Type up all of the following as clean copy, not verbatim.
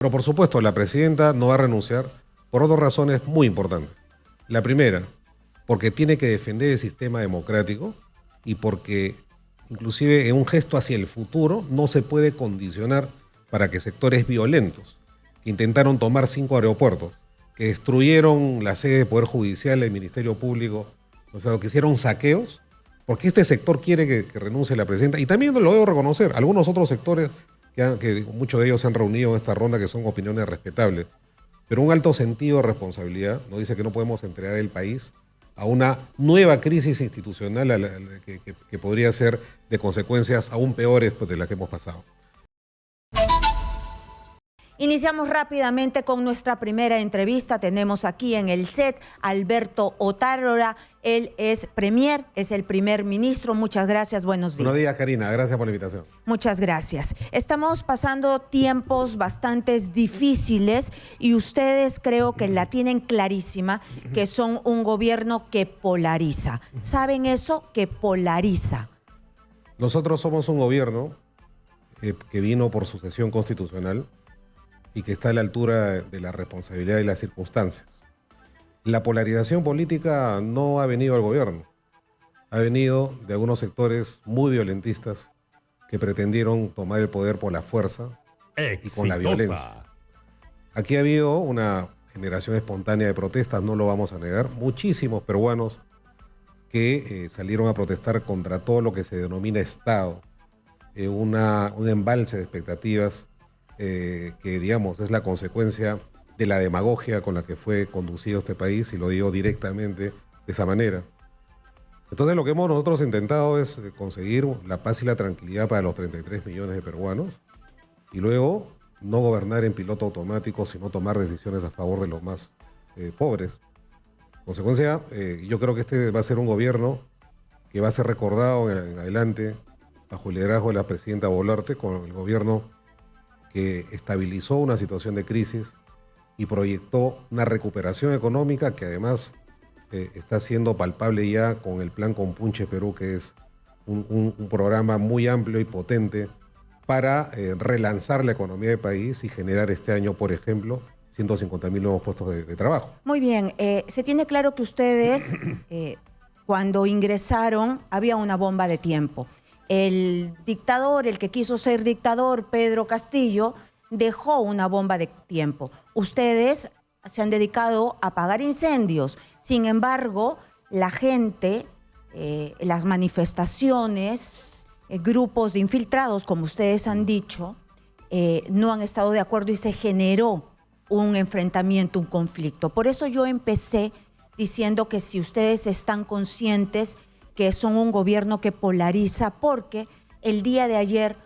Pero por supuesto, la presidenta no va a renunciar por otras razones muy importantes. La primera, porque tiene que defender el sistema democrático y porque, inclusive en un gesto hacia el futuro, no se puede condicionar para que sectores violentos, que intentaron tomar 5 aeropuertos, que destruyeron la sede del Poder Judicial, el Ministerio Público, o sea, que hicieron saqueos, porque este sector quiere que renuncie la presidenta. Y también lo debo reconocer, algunos otros sectores, que muchos de ellos se han reunido en esta ronda, que son opiniones respetables, pero un alto sentido de responsabilidad nos dice que no podemos entregar el país a una nueva crisis institucional que podría ser de consecuencias aún peores de las que hemos pasado. Iniciamos rápidamente con nuestra primera entrevista. Tenemos aquí en el set a Alberto Otárola. Él es premier, es el primer ministro. Muchas gracias, buenos días. Buenos días, Karina. Gracias por la invitación. Muchas gracias. Estamos pasando tiempos bastante difíciles y ustedes creo que la tienen clarísima, que son un gobierno que polariza. ¿Saben eso? Que polariza. Nosotros somos un gobierno que vino por sucesión constitucional y que está a la altura de la responsabilidad y las circunstancias. La polarización política no ha venido al gobierno, ha venido de algunos sectores muy violentistas que pretendieron tomar el poder por la fuerza y con la violencia. Aquí ha habido una generación espontánea de protestas, no lo vamos a negar, muchísimos peruanos que salieron a protestar contra todo lo que se denomina Estado, un embalse de expectativas que, digamos, es la consecuencia de la demagogia con la que fue conducido este país, y lo digo directamente de esa manera. Entonces lo que hemos nosotros intentado es conseguir la paz y la tranquilidad para los 33 millones de peruanos, y luego no gobernar en piloto automático, sino tomar decisiones a favor de los más pobres. En consecuencia, yo creo que este va a ser un gobierno que va a ser recordado en adelante bajo el liderazgo de la presidenta Boluarte, con el gobierno que estabilizó una situación de crisis y proyectó una recuperación económica que además está siendo palpable ya con el Plan Compunche Perú, que es un programa muy amplio y potente para relanzar la economía del país y generar este año, por ejemplo, 150.000 nuevos puestos de trabajo. Muy bien, se tiene claro que ustedes, cuando ingresaron, había una bomba de tiempo. El dictador, el que quiso ser dictador, Pedro Castillo, dejó una bomba de tiempo. Ustedes se han dedicado a apagar incendios. Sin embargo, la gente, las manifestaciones, grupos de infiltrados, como ustedes han dicho, no han estado de acuerdo y se generó un enfrentamiento, un conflicto. Por eso yo empecé diciendo que si ustedes están conscientes que son un gobierno que polariza, porque el día de ayer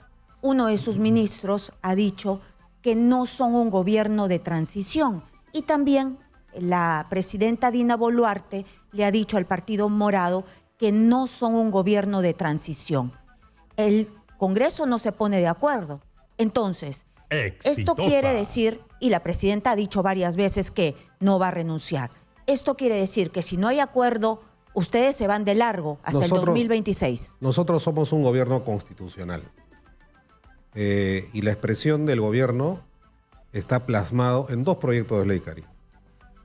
uno de sus ministros ha dicho que no son un gobierno de transición. Y también la presidenta Dina Boluarte le ha dicho al Partido Morado que no son un gobierno transición. El Congreso no se pone de acuerdo. Entonces, esto quiere decir, y la presidenta ha dicho varias veces que no va a renunciar, esto quiere decir que si no hay acuerdo, ustedes se van de largo hasta el 2026. Nosotros somos un gobierno constitucional. Y la expresión del gobierno está plasmado en 2 proyectos de ley, Karina.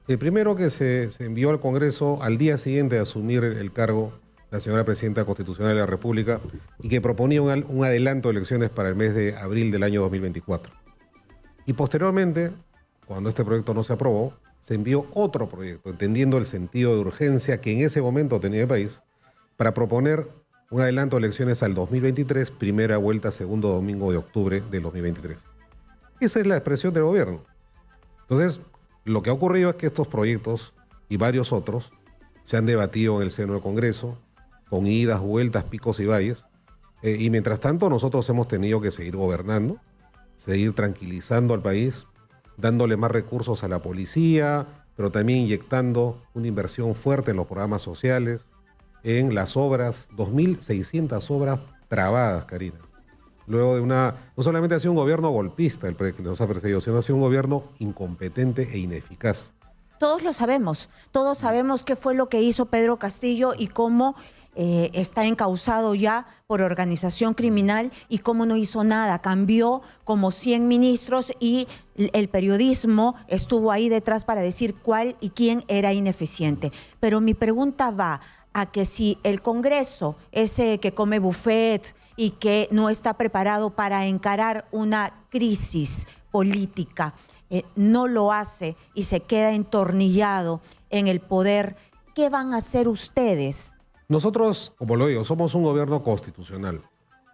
El primero, que se envió al Congreso al día siguiente de asumir el cargo la señora Presidenta Constitucional de la República, y que proponía un adelanto de elecciones para el mes de abril del año 2024. Y posteriormente, cuando este proyecto no se aprobó, se envió otro proyecto, entendiendo el sentido de urgencia que en ese momento tenía el país, para proponer un adelanto de elecciones al 2023, primera vuelta, segundo domingo de octubre del 2023. Esa es la expresión del gobierno. Entonces, lo que ha ocurrido es que estos proyectos y varios otros se han debatido en el seno del Congreso, con idas, vueltas, picos y valles, y mientras tanto nosotros hemos tenido que seguir gobernando, seguir tranquilizando al país, dándole más recursos a la policía, pero también inyectando una inversión fuerte en los programas sociales, en las obras, 2.600 obras trabadas, Karina. Luego de no solamente ha sido un gobierno golpista el que nos ha perseguido, sino ha sido un gobierno incompetente e ineficaz. Todos lo sabemos, todos sabemos qué fue lo que hizo Pedro Castillo y cómo está encausado ya por organización criminal y cómo no hizo nada, cambió como 100 ministros y el periodismo estuvo ahí detrás para decir cuál y quién era ineficiente. Pero mi pregunta va a que si el Congreso, ese que come buffet y que no está preparado para encarar una crisis política, no lo hace y se queda entornillado en el poder, ¿qué van a hacer ustedes? Nosotros, como lo digo, somos un gobierno constitucional,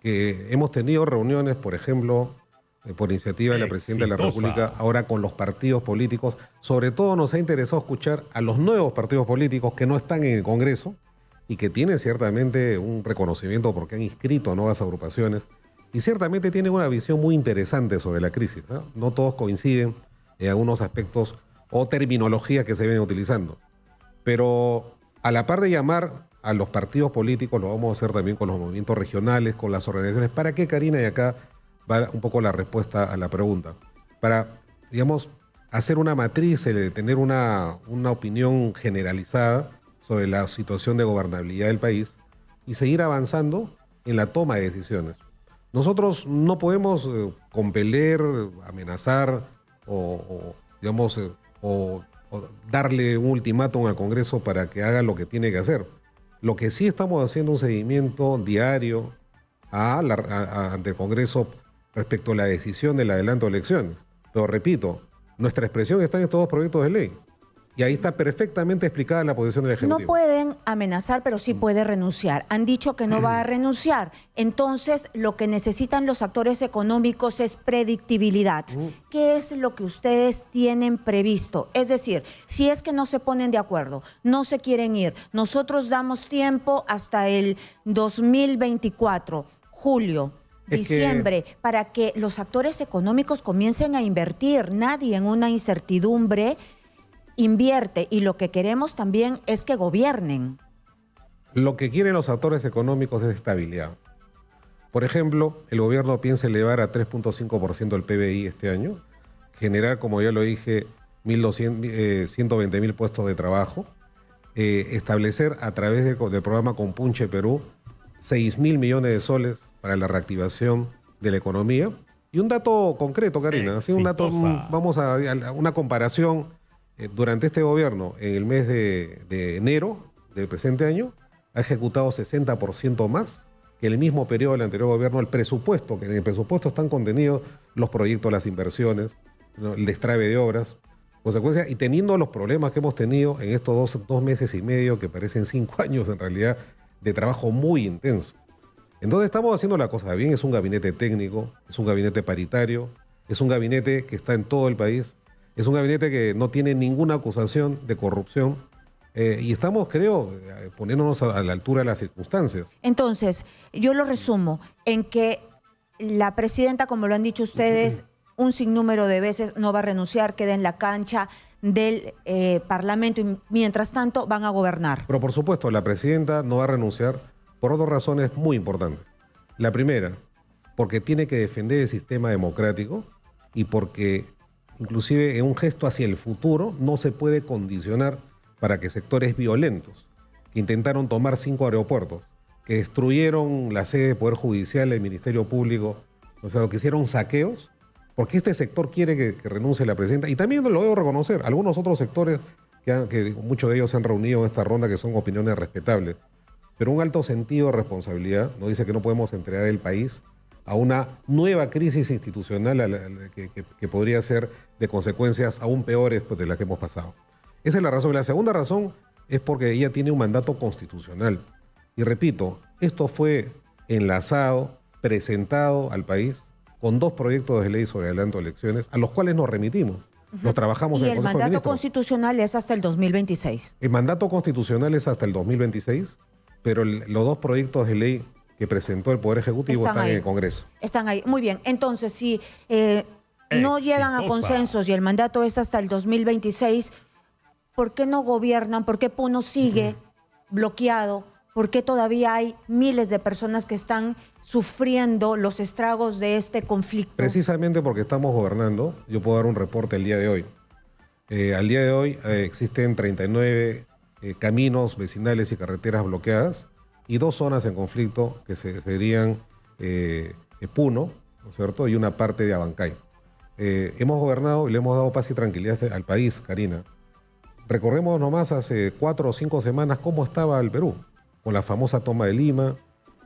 que hemos tenido reuniones, por ejemplo, por iniciativa de la Presidenta de la República, ahora con los partidos políticos. Sobre todo nos ha interesado escuchar a los nuevos partidos políticos que no están en el Congreso y que tienen ciertamente un reconocimiento porque han inscrito a nuevas agrupaciones y ciertamente tienen una visión muy interesante sobre la crisis, ¿no? No todos coinciden en algunos aspectos o terminología que se vienen utilizando. Pero a la par de llamar a los partidos políticos, lo vamos a hacer también con los movimientos regionales, con las organizaciones. ¿Para qué, Karina? Y acá va un poco la respuesta a la pregunta. Para, digamos, hacer una matriz, tener una opinión generalizada sobre la situación de gobernabilidad del país y seguir avanzando en la toma de decisiones. Nosotros no podemos compeler, amenazar o darle un ultimátum al Congreso para que haga lo que tiene que hacer. Lo que sí estamos haciendo un seguimiento diario ante el Congreso respecto a la decisión del adelanto de elecciones. Pero repito, nuestra expresión está en estos dos proyectos de ley. Y ahí está perfectamente explicada la posición del Ejecutivo. No pueden amenazar, pero sí puede renunciar. Han dicho que no va a renunciar. Entonces, lo que necesitan los actores económicos es predictibilidad. ¿Qué es lo que ustedes tienen previsto? Es decir, si es que no se ponen de acuerdo, no se quieren ir, nosotros damos tiempo hasta el 2024, julio, diciembre, para que los actores económicos comiencen a invertir. Nadie en una incertidumbre invierte, y lo que queremos también es que gobiernen. Lo que quieren los actores económicos es estabilidad. Por ejemplo, el gobierno piensa elevar a 3.5% el PBI este año, generar, como ya lo dije, 120.000 puestos de trabajo, establecer a través del programa Compunche Perú 6.000 millones de soles para la reactivación de la economía. Y un dato concreto, Karina, así un dato, vamos a una comparación. Durante este gobierno, en el mes de enero del presente año, ha ejecutado 60% más que el mismo periodo del anterior gobierno, el presupuesto, que en el presupuesto están contenidos los proyectos, las inversiones, ¿no? El destrave de obras. Consecuencia, y teniendo los problemas que hemos tenido en estos dos meses y medio, que parecen 5 años en realidad, de trabajo muy intenso. Entonces estamos haciendo la cosa bien, es un gabinete técnico, es un gabinete paritario, es un gabinete que está en todo el país. Es un gabinete que no tiene ninguna acusación de corrupción y estamos, creo, poniéndonos a la altura de las circunstancias. Entonces, yo lo resumo en que la presidenta, como lo han dicho ustedes, un sinnúmero de veces no va a renunciar, queda en la cancha del Parlamento y mientras tanto van a gobernar. Pero por supuesto, la presidenta no va a renunciar por dos razones muy importantes. La primera, porque tiene que defender el sistema democrático y porque inclusive en un gesto hacia el futuro, no se puede condicionar para que sectores violentos, que intentaron tomar 5 aeropuertos, que destruyeron la sede del Poder Judicial, el Ministerio Público, o sea, que hicieron saqueos, porque este sector quiere que renuncie la presidenta. Y también lo debo reconocer, algunos otros sectores, que muchos de ellos se han reunido en esta ronda, que son opiniones respetables, pero un alto sentido de responsabilidad nos dice que no podemos entregar el país a una nueva crisis institucional que podría ser de consecuencias aún peores de las que hemos pasado. Esa es la razón. La segunda razón es porque ella tiene un mandato constitucional. Y repito, esto fue enlazado, presentado al país con 2 proyectos de ley sobre adelanto de elecciones, a los cuales nos remitimos. Los trabajamos en el Consejo de Ministros. Y el mandato constitucional es hasta el 2026. El mandato constitucional es hasta el 2026, pero los 2 proyectos de ley que presentó el Poder Ejecutivo están en el Congreso. Están ahí. Muy bien. Entonces, si no llegan a consensos y el mandato es hasta el 2026, ¿por qué no gobiernan? ¿Por qué Puno sigue bloqueado? ¿Por qué todavía hay miles de personas que están sufriendo los estragos de este conflicto? Precisamente porque estamos gobernando. Yo puedo dar un reporte el día de hoy. Al día de hoy existen 39 caminos vecinales y carreteras bloqueadas. y 2 zonas en conflicto que serían Puno, ¿no es cierto?, y una parte de Abancay. Hemos gobernado y le hemos dado paz y tranquilidad al país, Karina. Recordemos nomás hace 4 o 5 semanas cómo estaba el Perú, con la famosa toma de Lima,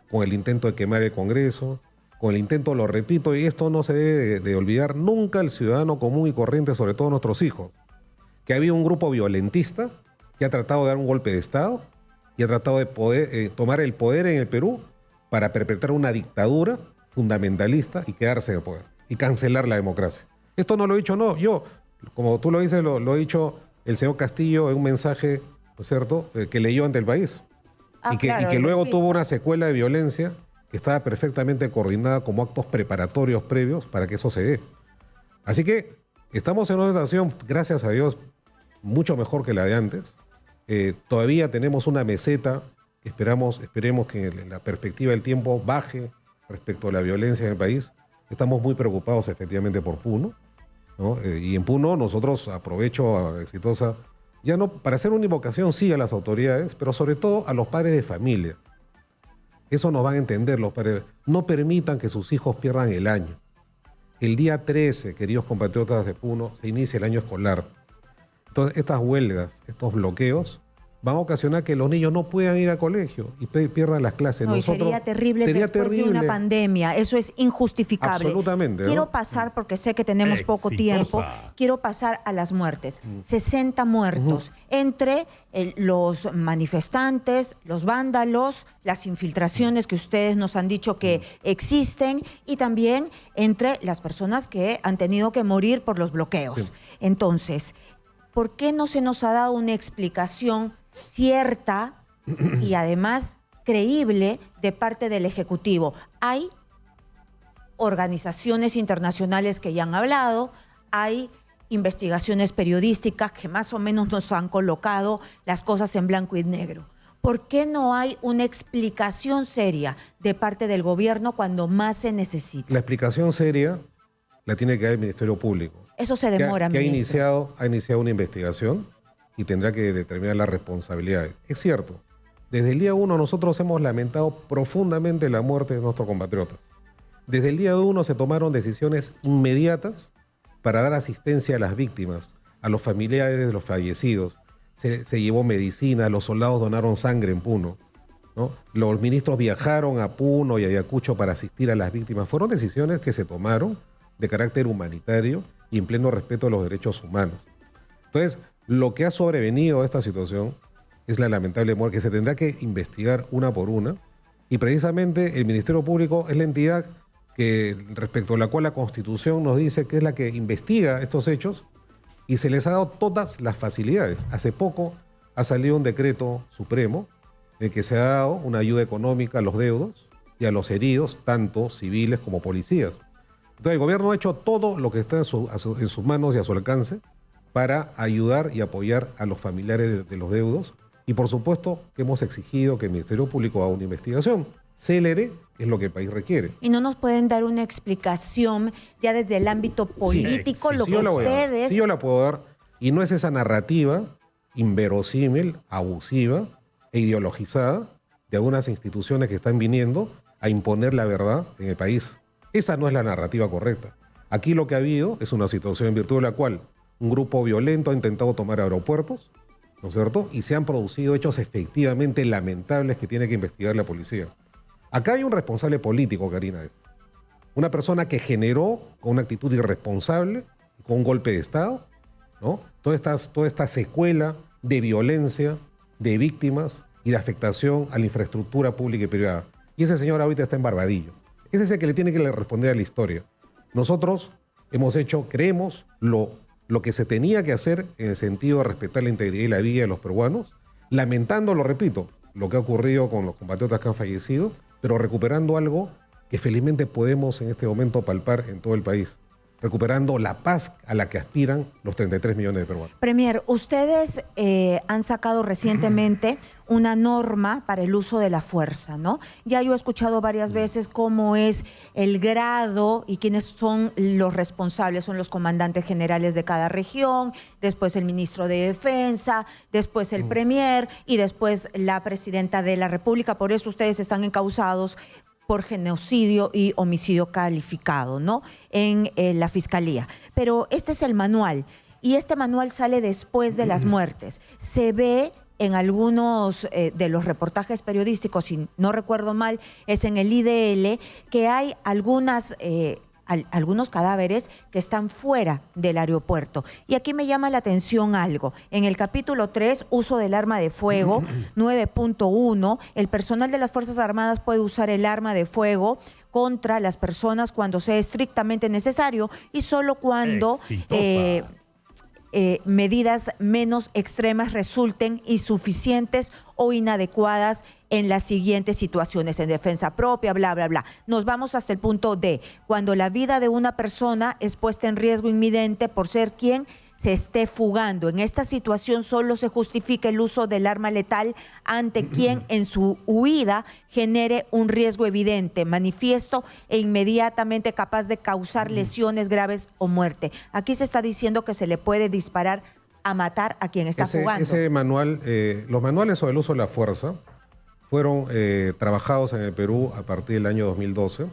con el intento de quemar el Congreso, con el intento, lo repito, y esto no se debe de olvidar nunca el ciudadano común y corriente, sobre todo nuestros hijos, que había un grupo violentista que ha tratado de dar un golpe de Estado y ha tratado de tomar el poder en el Perú para perpetrar una dictadura fundamentalista y quedarse en el poder y cancelar la democracia. Esto no lo he dicho yo, como tú lo dices, lo ha dicho el señor Castillo en un mensaje, ¿no es cierto?, que leyó ante el país. Claro, y que luego tuvo una secuela de violencia que estaba perfectamente coordinada como actos preparatorios previos para que eso se dé. Así que estamos en una situación, gracias a Dios, mucho mejor que la de antes. Todavía tenemos una meseta que esperemos que la perspectiva del tiempo baje respecto a la violencia en el país. Estamos muy preocupados efectivamente por Puno, ¿no? Y en Puno nosotros, aprovecho, Exitosa, ya no para hacer una invocación sí a las autoridades, pero sobre todo a los padres de familia. Eso nos van a entender los padres. No permitan que sus hijos pierdan el año. El día 13, queridos compatriotas de Puno, se inicia el año escolar. Entonces, estas huelgas, estos bloqueos, van a ocasionar que los niños no puedan ir al colegio y pierdan las clases. No, y sería terrible después de una pandemia. Eso es injustificable. Absolutamente. Quiero pasar, porque sé que tenemos poco tiempo, quiero pasar a las muertes. 60 muertos entre los manifestantes, los vándalos, las infiltraciones que ustedes nos han dicho que existen y también entre las personas que han tenido que morir por los bloqueos. Sí. Entonces, ¿por qué no se nos ha dado una explicación cierta y además creíble de parte del Ejecutivo? Hay organizaciones internacionales que ya han hablado, hay investigaciones periodísticas que más o menos nos han colocado las cosas en blanco y negro. ¿Por qué no hay una explicación seria de parte del gobierno cuando más se necesita? La explicación seria la tiene que dar el Ministerio Público. Eso se demora, ministro. Ha iniciado una investigación y tendrá que determinar las responsabilidades. Es cierto, desde el día 1 nosotros hemos lamentado profundamente la muerte de nuestros compatriotas. Desde el día 1 se tomaron decisiones inmediatas para dar asistencia a las víctimas, a los familiares de los fallecidos. Se llevó medicina, los soldados donaron sangre en Puno, ¿no? Los ministros viajaron a Puno y a Ayacucho para asistir a las víctimas. Fueron decisiones que se tomaron de carácter humanitario y en pleno respeto a los derechos humanos. Entonces, lo que ha sobrevenido a esta situación es la lamentable muerte que se tendrá que investigar una por una, y precisamente el Ministerio Público es la entidad respecto a la cual la Constitución nos dice que es la que investiga estos hechos y se les ha dado todas las facilidades. Hace poco ha salido un decreto supremo en el que se ha dado una ayuda económica a los deudos y a los heridos, tanto civiles como policías. Entonces el gobierno ha hecho todo lo que está en sus manos y a su alcance para ayudar y apoyar a los familiares de los deudos. Y por supuesto que hemos exigido que el Ministerio Público haga una investigación célere, es lo que el país requiere. ¿Y no nos pueden dar una explicación ya desde el ámbito político, lo que ustedes... Sí, yo la puedo dar. Y no es esa narrativa inverosímil, abusiva e ideologizada de algunas instituciones que están viniendo a imponer la verdad en el país. Esa no es la narrativa correcta. Aquí lo que ha habido es una situación en virtud de la cual un grupo violento ha intentado tomar aeropuertos, ¿no es cierto? Y se han producido hechos efectivamente lamentables que tiene que investigar la policía. Acá hay un responsable político, Karina. Una persona que generó con una actitud irresponsable, con un golpe de Estado, ¿no? Toda esta secuela de violencia, de víctimas y de afectación a la infraestructura pública y privada. Y ese señor ahorita está en Barbadillo. Ese es el que le tiene que responder a la historia. Nosotros hemos hecho, creemos, lo que se tenía que hacer en el sentido de respetar la integridad y la vida de los peruanos, lamentando, lo repito, lo que ha ocurrido con los compatriotas que han fallecido, pero recuperando algo que felizmente podemos en este momento palpar en todo el país. recuperando la paz a la que aspiran los 33 millones de peruanos. Premier, ustedes han sacado recientemente una norma para el uso de la fuerza, ¿no? Ya yo he escuchado varias veces cómo es el grado y quiénes son los responsables. Son los comandantes generales de cada región, después el ministro de Defensa, después el Premier y después la presidenta de la República. Por eso ustedes están encausados por genocidio y homicidio calificado, ¿no? En la Fiscalía. Pero este es el manual, y este manual sale después de las muertes. Se ve en algunos de los reportajes periodísticos, si no recuerdo mal, es en el IDL, que hay algunos cadáveres que están fuera del aeropuerto. Y aquí me llama la atención algo. En el capítulo 3, uso del arma de fuego, 9.1, el personal de las Fuerzas Armadas puede usar el arma de fuego contra las personas cuando sea estrictamente necesario y solo cuando medidas menos extremas resulten insuficientes o inadecuadas en las siguientes situaciones, en defensa propia, bla, bla, bla. Nos vamos hasta el punto D, cuando la vida de una persona es puesta en riesgo inminente por ser quien se esté fugando. En esta situación solo se justifica el uso del arma letal ante quien en su huida genere un riesgo evidente, manifiesto e inmediatamente capaz de causar lesiones graves o muerte. Aquí se está diciendo que se le puede disparar a matar a quien está fugando. Ese manual, los manuales sobre el uso de la fuerza fueron trabajados en el Perú a partir del año 2012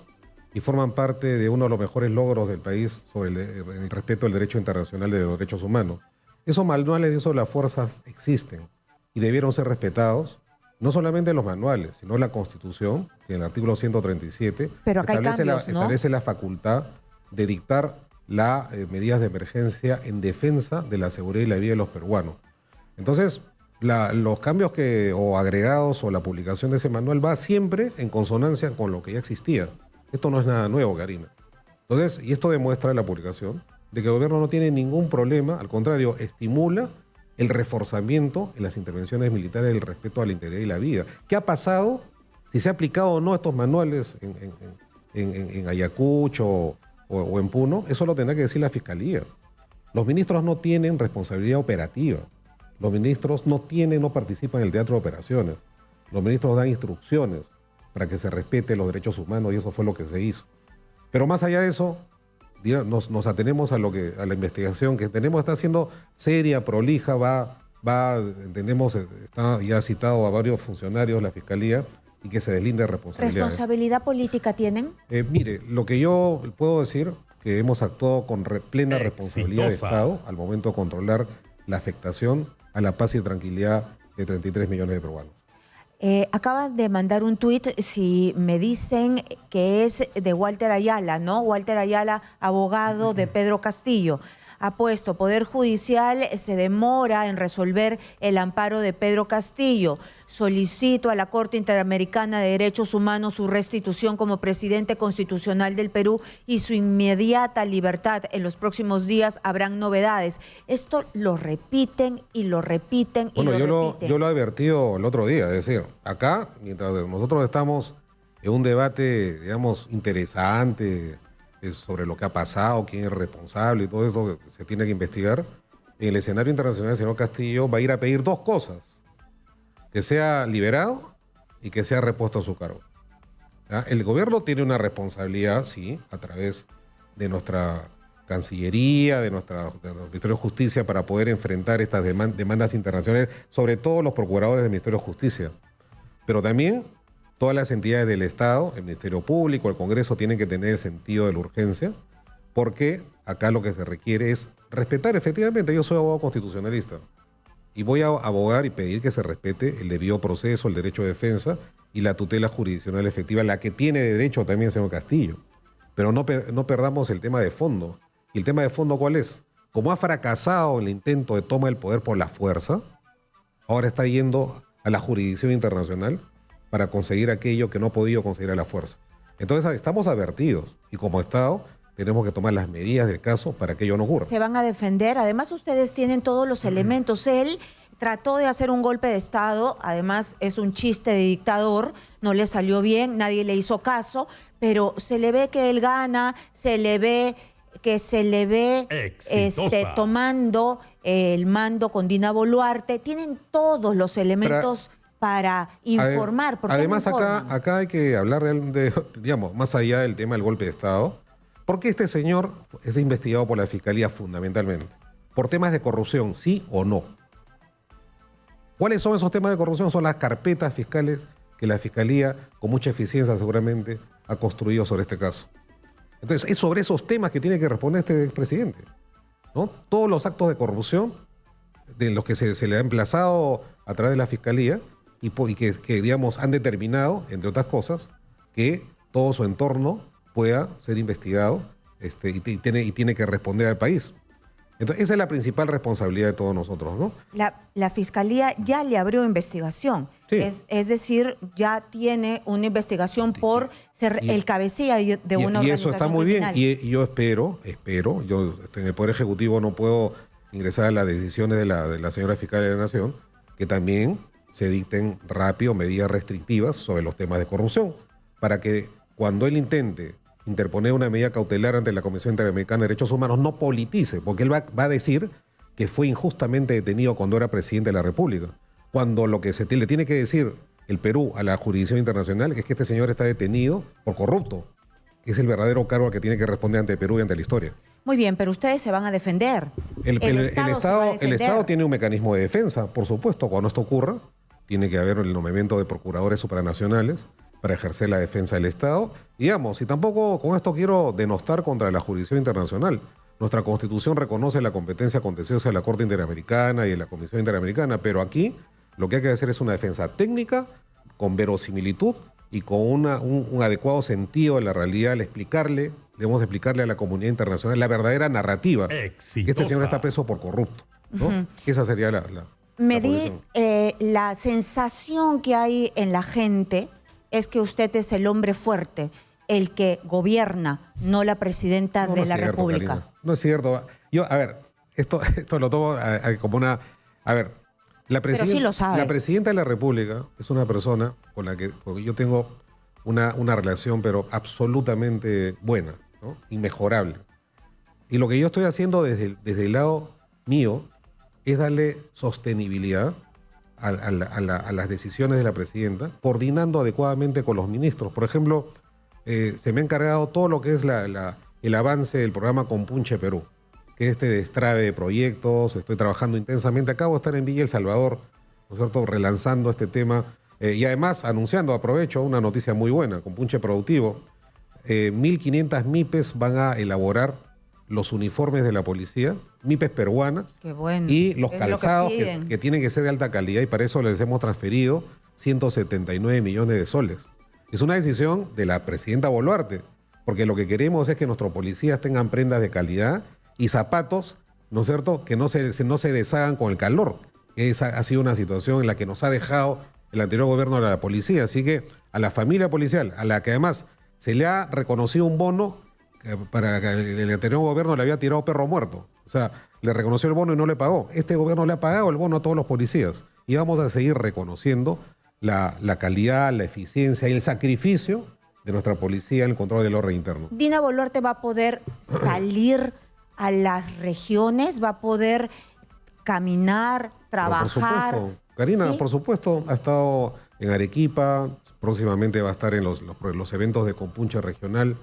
y forman parte de uno de los mejores logros del país sobre el respeto al derecho internacional de los derechos humanos. Esos manuales de uso de las fuerzas existen y debieron ser respetados, no solamente los manuales, sino la Constitución, que en el artículo 137 Pero acá establece la facultad de dictar las medidas de emergencia en defensa de la seguridad y la vida de los peruanos. Entonces, los cambios o agregados o la publicación de ese manual va siempre en consonancia con lo que ya existía. Esto no es nada nuevo, Karina. Entonces, y esto demuestra la publicación de que el gobierno no tiene ningún problema, al contrario, estimula el reforzamiento en las intervenciones militares del respeto a la integridad y la vida. ¿Qué ha pasado? Si se ha aplicado o no estos manuales en Ayacucho o en Puno, eso lo tendrá que decir la Fiscalía. Los ministros no tienen responsabilidad operativa. Los ministros no participan en el teatro de operaciones. Los ministros dan instrucciones para que se respete los derechos humanos y eso fue lo que se hizo. Pero más allá de eso, nos atenemos a la investigación que tenemos, está siendo seria, prolija, está ya citado a varios funcionarios de la Fiscalía y que se deslinde de responsabilidad. ¿Responsabilidad política tienen? Mire, lo que yo puedo decir, que hemos actuado con plena responsabilidad de Estado al momento de controlar la afectación a la paz y tranquilidad de 33 millones de peruanos. Acaban de mandar un tuit, si me dicen que es de Walter Ayala, ¿no? Walter Ayala, abogado de Pedro Castillo. Ha puesto, Poder Judicial se demora en resolver el amparo de Pedro Castillo. Solicito a la Corte Interamericana de Derechos Humanos su restitución como presidente constitucional del Perú y su inmediata libertad. En los próximos días habrán novedades. Esto lo repiten y lo repiten y repiten. Yo lo he advertido el otro día, es decir, acá, mientras nosotros estamos en un debate, digamos, interesante sobre lo que ha pasado, quién es responsable y todo eso que se tiene que investigar, en el escenario internacional el señor Castillo va a ir a pedir dos cosas: que sea liberado y que sea repuesto a su cargo. ¿Ya? El gobierno tiene una responsabilidad, sí, a través de nuestra Cancillería, de nuestro Ministerio de Justicia, para poder enfrentar estas demandas internacionales, sobre todo los procuradores del Ministerio de Justicia. Pero también todas las entidades del Estado, el Ministerio Público, el Congreso, tienen que tener el sentido de la urgencia, porque acá lo que se requiere es respetar, efectivamente, yo soy abogado constitucionalista, y voy a abogar y pedir que se respete el debido proceso, el derecho de defensa y la tutela jurisdiccional efectiva, la que tiene derecho también el señor Castillo. Pero no perdamos el tema de fondo. ¿Y el tema de fondo cuál es? Como ha fracasado el intento de toma del poder por la fuerza, ahora está yendo a la jurisdicción internacional para conseguir aquello que no ha podido conseguir a la fuerza. Entonces estamos advertidos y como Estado tenemos que tomar las medidas del caso para que ello no ocurra. Se van a defender. Además, ustedes tienen todos los elementos. Él trató de hacer un golpe de Estado, además es un chiste de dictador, no le salió bien, nadie le hizo caso, pero se le ve que él gana, se le ve que se le ve Exitosa. tomando el mando con Dina Boluarte, tienen todos los elementos para informar. ¿Por qué Además, no informan? acá hay que hablar digamos, más allá del tema del golpe de Estado, porque este señor es investigado por la Fiscalía fundamentalmente, por temas de corrupción, ¿sí o no? ¿Cuáles son esos temas de corrupción? Son las carpetas fiscales que la Fiscalía, con mucha eficiencia seguramente, ha construido sobre este caso. Entonces, es sobre esos temas que tiene que responder este expresidente, ¿no? Todos los actos de corrupción de los que se le ha emplazado a través de la Fiscalía y que, digamos, han determinado, entre otras cosas, que todo su entorno pueda ser investigado y tiene que responder al país. Entonces, esa es la principal responsabilidad de todos nosotros, ¿no? La Fiscalía ya le abrió investigación. Sí. Es decir, ya tiene una investigación por ser el cabecilla de una organización y eso está muy bien. criminal. Y yo espero, yo en el Poder Ejecutivo no puedo ingresar a las decisiones de la señora Fiscal de la Nación, que también se dicten rápido medidas restrictivas sobre los temas de corrupción, para que cuando él intente interponer una medida cautelar ante la Comisión Interamericana de Derechos Humanos no politice, porque él va a decir que fue injustamente detenido cuando era presidente de la República, cuando lo que le tiene que decir el Perú a la jurisdicción internacional es que este señor está detenido por corrupto, que es el verdadero cargo al que tiene que responder ante Perú y ante la historia. Muy bien, pero ustedes se van a defender. El Estado tiene un mecanismo de defensa, por supuesto. Cuando esto ocurra, tiene que haber el nombramiento de procuradores supranacionales para ejercer la defensa del Estado. Digamos, y tampoco con esto quiero denostar contra la jurisdicción internacional. Nuestra Constitución reconoce la competencia contenciosa de la Corte Interamericana y de la Comisión Interamericana, pero aquí lo que hay que hacer es una defensa técnica, con verosimilitud y con un adecuado sentido de la realidad, debemos explicarle a la comunidad internacional la verdadera narrativa, Exitosa. que este señor está preso por corrupto, ¿no? Ujú. Esa sería la Medir posición. la sensación que hay en la gente es que usted es el hombre fuerte, el que gobierna, no la presidenta de es la cierto, República. Karina. No es cierto. A ver, esto lo tomo como una... A ver, Pero sí lo sabe. la presidenta de la República es una persona con la que yo tengo una relación, pero absolutamente buena, ¿no? Inmejorable. Y lo que yo estoy haciendo desde el lado mío es darle sostenibilidad a las decisiones de la presidenta, coordinando adecuadamente con los ministros. Por ejemplo, se me ha encargado todo lo que es el avance del programa Compunche Perú, que es destrave de proyectos. Estoy trabajando intensamente. Acabo de estar en Villa El Salvador, ¿no es cierto?, relanzando este tema y además anunciando, aprovecho, una noticia muy buena, Compunche Productivo. 1.500 MIPES van a elaborar los uniformes de la policía, MIPES peruanas, Qué bueno. y los Es calzados lo que piden. que tienen que ser de alta calidad, y para eso les hemos transferido 179 millones de soles. Es una decisión de la presidenta Boluarte, porque lo que queremos es que nuestros policías tengan prendas de calidad y zapatos, ¿no es cierto?, que no se deshagan con el calor. Esa ha sido una situación en la que nos ha dejado el anterior gobierno de la policía. Así que a la familia policial, a la que además se le ha reconocido un bono, para que el anterior gobierno le había tirado perro muerto. O sea, le reconoció el bono y no le pagó. Este gobierno le ha pagado el bono a todos los policías. Y vamos a seguir reconociendo la calidad, la eficiencia y el sacrificio de nuestra policía en el control del orden interno. Dina Boluarte va a poder salir a las regiones, va a poder caminar, trabajar. Por supuesto, Karina, ¿Sí? por supuesto, ha estado en Arequipa, próximamente va a estar en los eventos de Compunche Regional,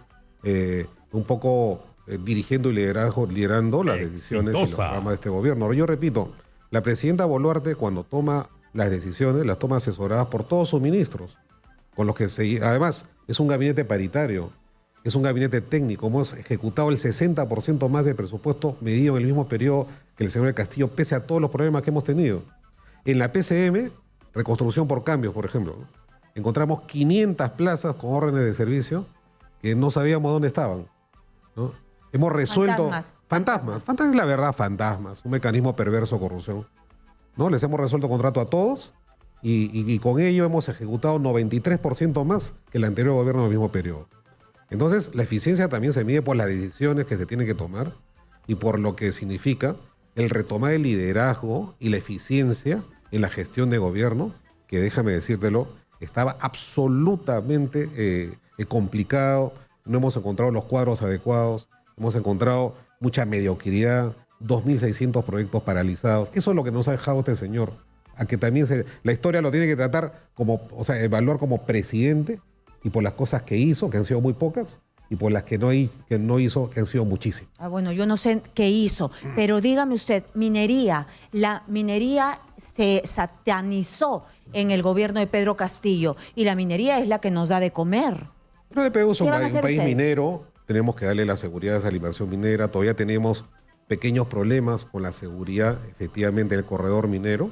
un poco dirigiendo y liderando las decisiones y los Exitosa. programas de este gobierno. Yo repito, la presidenta Boluarte, cuando toma las decisiones, las toma asesoradas por todos sus ministros, con los que además es un gabinete paritario, es un gabinete técnico. Hemos ejecutado el 60% más de presupuesto medido en el mismo periodo que el señor del Castillo, pese a todos los problemas que hemos tenido. En la PCM, reconstrucción por cambios, por ejemplo, ¿no?, encontramos 500 plazas con órdenes de servicio que no sabíamos dónde estaban, ¿no? Hemos resuelto... Fantasmas es la verdad, fantasmas. Un mecanismo perverso de corrupción, ¿no? Les hemos resuelto contrato a todos y con ello hemos ejecutado 93% más que el anterior gobierno del mismo periodo. Entonces, la eficiencia también se mide por las decisiones que se tienen que tomar y por lo que significa el retomar el liderazgo y la eficiencia en la gestión de gobierno, que déjame decírtelo, estaba absolutamente complicado. No hemos encontrado los cuadros adecuados. hemos encontrado mucha mediocridad, 2.600 proyectos paralizados. Eso es lo que nos ha dejado este señor. A que también la historia lo tiene que tratar como, o sea, evaluar como presidente y por las cosas que hizo, que han sido muy pocas, y por las que no hizo, que han sido muchísimas. Bueno, yo no sé qué hizo, pero dígame usted, la minería se satanizó en el gobierno de Pedro Castillo y la minería es la que nos da de comer. Pero el Perú es un ¿Qué van a país hacer ustedes? minero, tenemos que darle la seguridad a la inversión minera, todavía tenemos pequeños problemas con la seguridad, efectivamente, del corredor minero,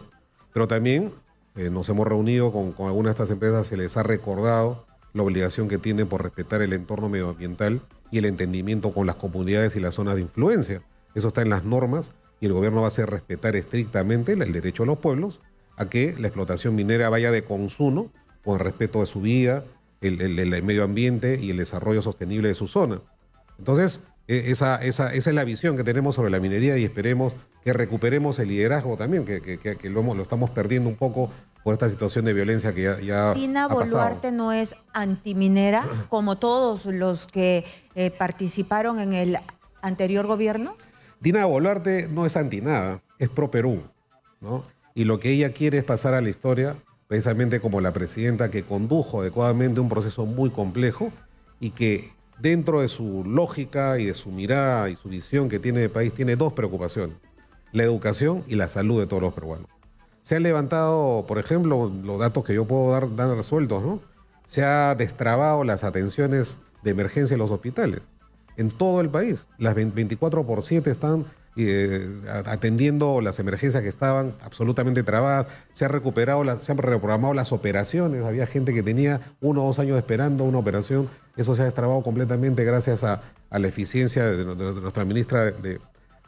pero también nos hemos reunido con algunas de estas empresas, se les ha recordado la obligación que tienen por respetar el entorno medioambiental y el entendimiento con las comunidades y las zonas de influencia. Eso está en las normas y el gobierno va a hacer respetar estrictamente el derecho de los pueblos a que la explotación minera vaya de consumo con el respeto de su vida, el medio ambiente y el desarrollo sostenible de su zona. Entonces, esa es la visión que tenemos sobre la minería y esperemos que recuperemos el liderazgo también, que lo estamos perdiendo un poco por esta situación de violencia que ya Dina ha pasado. Boluarte no es antiminera, como todos los que participaron en el anterior gobierno. Dina Boluarte no es anti nada, es pro Perú, ¿no? Y lo que ella quiere es pasar a la historia precisamente como la presidenta que condujo adecuadamente un proceso muy complejo y que dentro de su lógica y de su mirada y su visión que tiene de país tiene dos preocupaciones: la educación y la salud de todos los peruanos. Se han levantado, por ejemplo, los datos que yo puedo dar resueltos, ¿no? Se ha destrabado las atenciones de emergencia en los hospitales en todo el país. Las 24/7 están atendiendo las emergencias que estaban absolutamente trabadas. Se han reprogramado las operaciones. Había gente que tenía 1 o 2 años esperando una operación. Eso se ha destrabado completamente gracias a la eficiencia de nuestra ministra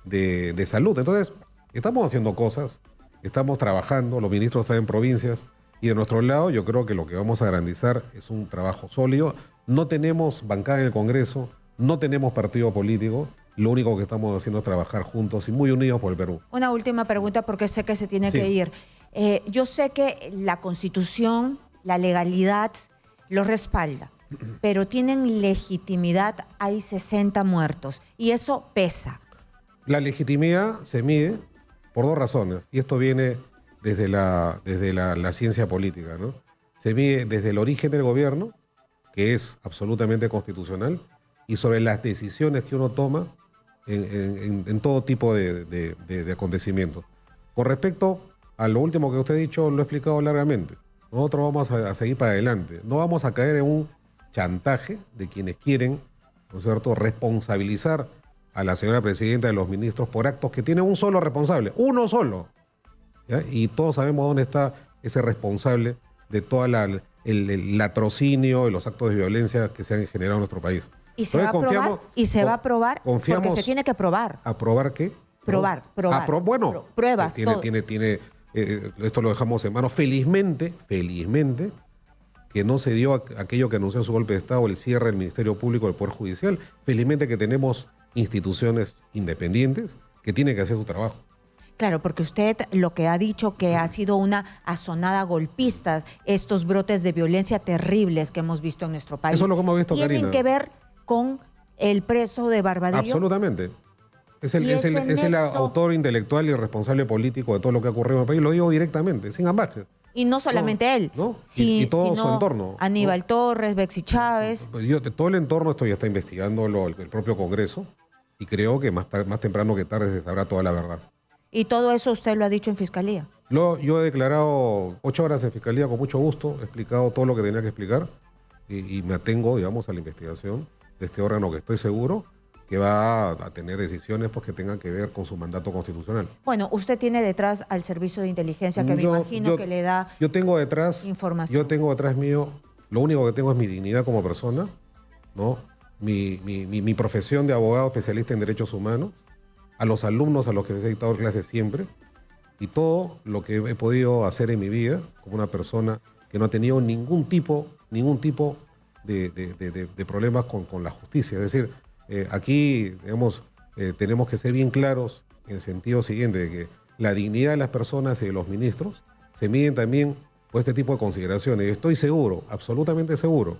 de Salud. Entonces, estamos haciendo cosas. Estamos trabajando, los ministros están en provincias y de nuestro lado yo creo que lo que vamos a garantizar es un trabajo sólido. No tenemos bancada en el Congreso, no tenemos partido político, lo único que estamos haciendo es trabajar juntos y muy unidos por el Perú. Una última pregunta porque sé que se tiene Sí. que ir. Yo sé que la Constitución, la legalidad lo respalda, pero tienen legitimidad, hay 60 muertos y eso pesa. La legitimidad se mide por 2 razones, y esto viene desde la ciencia política, ¿no? Se mide desde el origen del gobierno, que es absolutamente constitucional, y sobre las decisiones que uno toma en todo tipo de acontecimientos. Con respecto a lo último que usted ha dicho, lo he explicado largamente. Nosotros vamos a seguir para adelante. No vamos a caer en un chantaje de quienes quieren, ¿no es cierto?, responsabilizar a la señora presidenta de los ministros por actos que tiene un solo responsable, uno solo. ¿Ya? Y todos sabemos dónde está ese responsable de todo el latrocinio y los actos de violencia que se han generado en nuestro país. Y se va a aprobar, y se va a aprobar porque se tiene que probar. ¿Aprobar qué? Probar. Bueno, pruebas. Esto lo dejamos en manos. Felizmente, que no se dio aquello que anunció su golpe de Estado, el cierre del Ministerio Público del Poder Judicial. Felizmente que tenemos instituciones independientes que tienen que hacer su trabajo. Claro, porque usted lo que ha dicho que ha sido una azonada golpista, estos brotes de violencia terribles que hemos visto en nuestro país. Eso es lo que hemos visto, ¿Tienen Karina. que ver con el preso de Barbadillo? Absolutamente. Es el nexo- autor intelectual y responsable político de todo lo que ha ocurrido en el país. Lo digo directamente, sin ambajes. Y no solamente él, ¿no? Y todo su sino entorno, Aníbal ¿no? Torres, Bexy Chávez. Todo el entorno esto ya está investigando el propio Congreso y creo que más temprano que tarde se sabrá toda la verdad. Y todo eso usted lo ha dicho en Fiscalía. Yo he declarado 8 horas en Fiscalía con mucho gusto, he explicado todo lo que tenía que explicar y me atengo, digamos, a la investigación de este órgano que estoy seguro que va a tener decisiones pues, que tengan que ver con su mandato constitucional. Bueno, usted tiene detrás al servicio de inteligencia que me imagino que le da yo tengo detrás información. Yo tengo detrás mío, lo único que tengo es mi dignidad como persona, ¿no? Mi profesión de abogado especialista en derechos humanos, a los alumnos a los que les he dictado clases siempre, y todo lo que he podido hacer en mi vida como una persona que no ha tenido ningún tipo de problemas con la justicia. Es decir, aquí, digamos, tenemos que ser bien claros en el sentido siguiente, de que la dignidad de las personas y de los ministros se miden también por este tipo de consideraciones. Y estoy seguro, absolutamente seguro,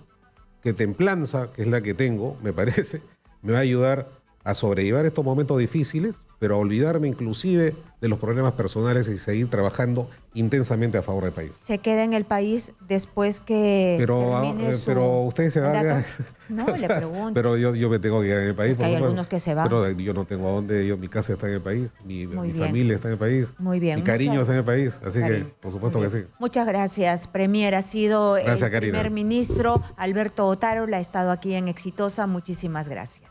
que templanza, que es la que tengo, me parece, me va a ayudar a sobrellevar estos momentos difíciles, pero a olvidarme inclusive de los problemas personales y seguir trabajando intensamente a favor del país. ¿Se queda en el país después que termine su pero usted se va a mandato? quedar. No, O sea, le pregunto. Pero yo me tengo que quedar en el país. Es que por hay supuesto. algunos que se van. Pero yo no tengo a dónde, mi casa está en el país, mi bien. familia está en el país, Muy bien. mi cariño está en el país, así Cariño. que por supuesto Muy que sí. bien. Muchas gracias, Premier. Ha sido Gracias, el Karina. primer ministro Alberto Otárola, ha estado aquí en Exitosa. Muchísimas gracias.